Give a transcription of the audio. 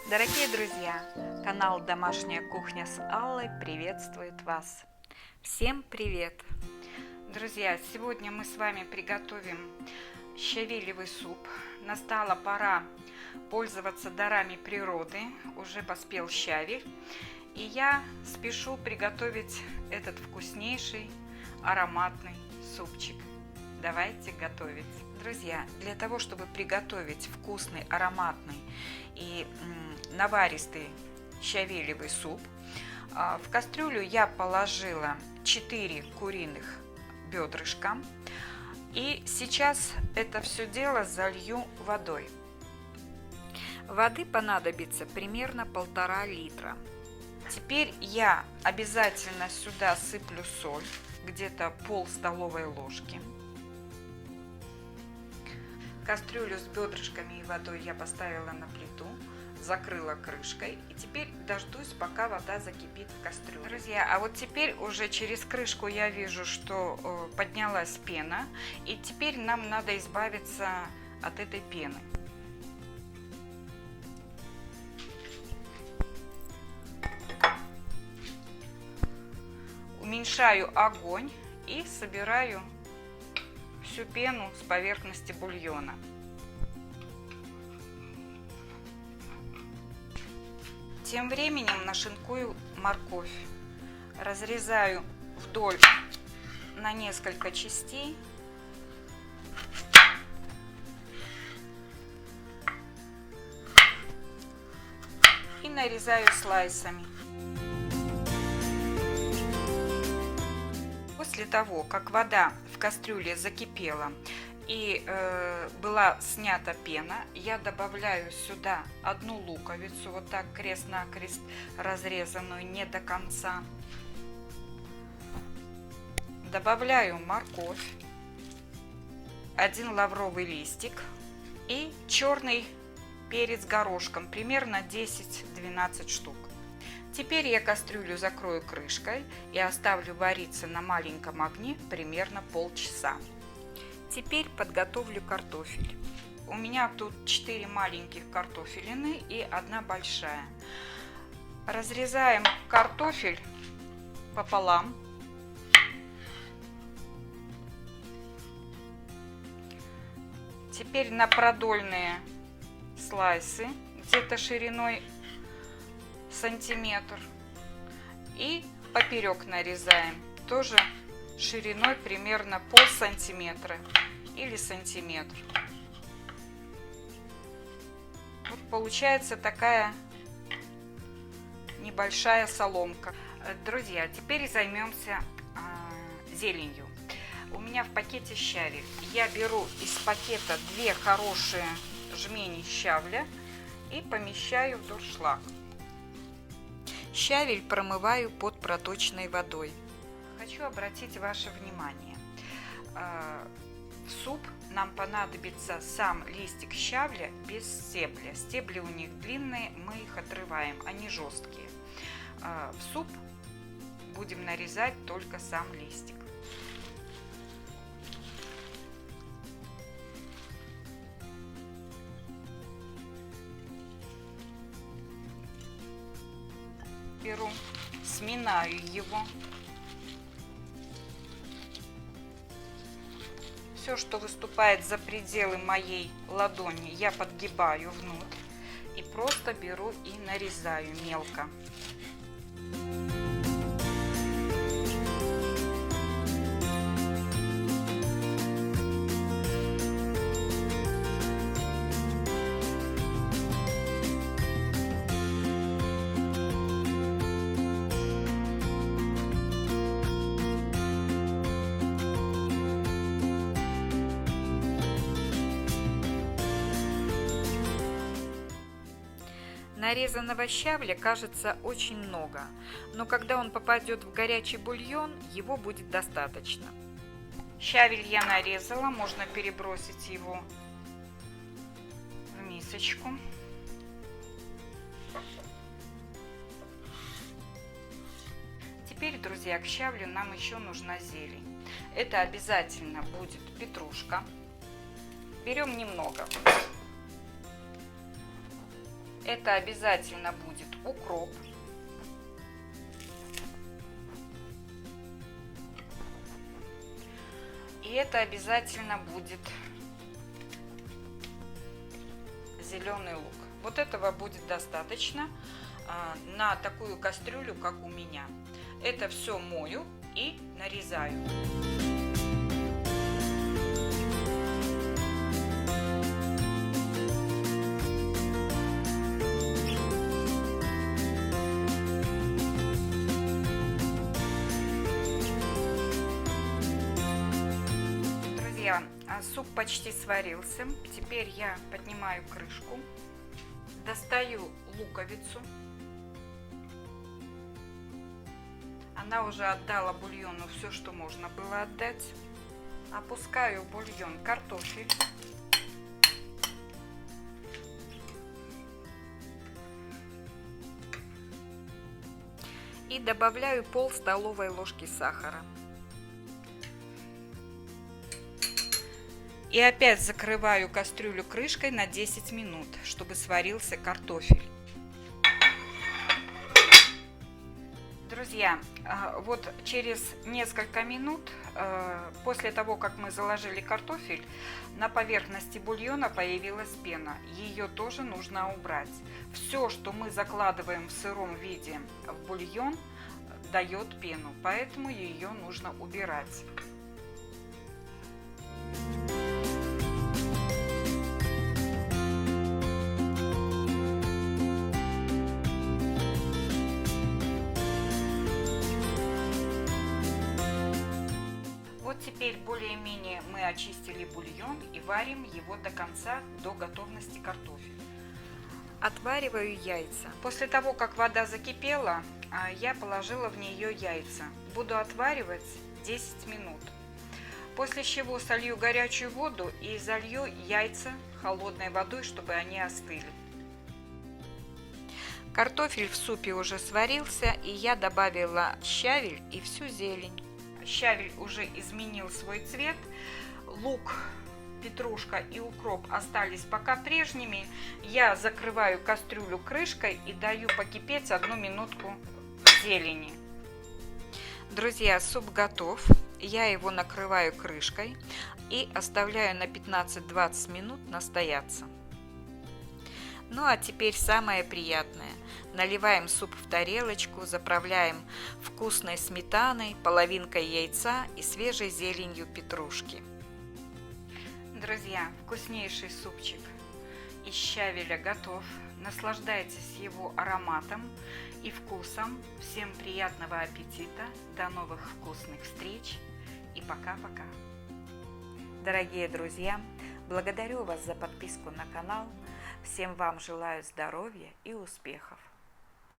Дорогие друзья, канал Домашняя кухня с Аллой приветствует вас. Всем привет! Друзья, сегодня мы с вами приготовим щавелевый суп. Настала пора пользоваться дарами природы, уже поспел щавель. И я спешу приготовить этот вкуснейший ароматный супчик. Давайте готовить. Друзья, для того, чтобы приготовить вкусный, ароматный и наваристый щавелевый суп, в кастрюлю я положила 4 куриных бедрышка. И сейчас это все дело залью водой. Воды понадобится примерно 1,5 литра. Теперь я обязательно сюда сыплю соль, где-то пол столовой ложки. Кастрюлю с бедрышками и водой я поставила на плиту, закрыла крышкой и теперь дождусь, пока вода закипит в кастрюле. Друзья, а вот теперь уже через крышку я вижу, что поднялась пена, и теперь нам надо избавиться от этой пены. Уменьшаю огонь и собираю всю пену с поверхности бульона. Тем временем нашинкую морковь. Разрезаю вдоль на несколько частей. И нарезаю слайсами. После того, как вода в кастрюле закипела и была снята пена, я добавляю сюда 1 луковицу, вот так крест-накрест разрезанную, не до конца. Добавляю морковь, 1 лавровый листик и черный перец горошком, примерно 10-12 штук. Теперь я кастрюлю закрою крышкой и оставлю вариться на маленьком огне примерно полчаса. Теперь подготовлю картофель. У меня тут 4 маленьких картофелины и 1 большая. Разрезаем картофель пополам. Теперь на продольные слайсы, где-то шириной сантиметр, и поперек нарезаем тоже шириной примерно полсантиметра или сантиметр. Вот получается такая небольшая соломка. Друзья, теперь займемся зеленью. У меня в пакете щавель. Я беру из пакета 2 хорошие жмени щавля и помещаю в дуршлаг. Щавель промываю под проточной водой. Хочу обратить ваше внимание. В суп нам понадобится сам листик щавля без стебля. Стебли у них длинные, мы их отрываем, они жесткие. В суп будем нарезать только сам листик. Беру, сминаю его. Все, что выступает за пределы моей ладони, я подгибаю внутрь и просто беру и нарезаю мелко. Нарезанного щавля кажется очень много, но когда он попадет в горячий бульон, его будет достаточно. Щавель я нарезала, можно перебросить его в мисочку. Теперь, друзья, к щавлю нам еще нужна зелень. Это обязательно будет петрушка. Берем немного. Это обязательно будет укроп. И это обязательно будет зеленый лук. Вот этого будет достаточно на такую кастрюлю, как у меня. Это все мою и нарезаю. Друзья, суп почти сварился. Теперь я поднимаю крышку, достаю луковицу. Она уже отдала бульону все, что можно было отдать. Опускаю в бульон картофель. И добавляю пол столовой ложки сахара. И опять закрываю кастрюлю крышкой на 10 минут, чтобы сварился картофель. Друзья, вот через несколько минут после того, как мы заложили картофель, на поверхности бульона появилась пена. Ее тоже нужно убрать. Все, что мы закладываем в сыром виде в бульон, дает пену, поэтому ее нужно убирать. Вот теперь более-менее мы очистили бульон и варим его до конца, до готовности картофеля. Отвариваю яйца. После того, как вода закипела, я положила в нее яйца. Буду отваривать 10 минут. После чего солью горячую воду и залью яйца холодной водой, чтобы они остыли. Картофель в супе уже сварился, и я добавила щавель и всю зелень. Щавель уже изменил свой цвет, лук, петрушка и укроп остались пока прежними. Я закрываю кастрюлю крышкой и даю покипеть 1 минутку зелени. Друзья, суп готов. Я его накрываю крышкой и оставляю на 15-20 минут настояться. Ну а теперь самое приятное. Наливаем суп в тарелочку, заправляем вкусной сметаной, половинкой яйца и свежей зеленью петрушки. Друзья, вкуснейший супчик из щавеля готов. Наслаждайтесь его ароматом и вкусом. Всем приятного аппетита, до новых вкусных встреч и пока-пока. Дорогие друзья, благодарю вас за подписку на канал. Всем вам желаю здоровья и успехов.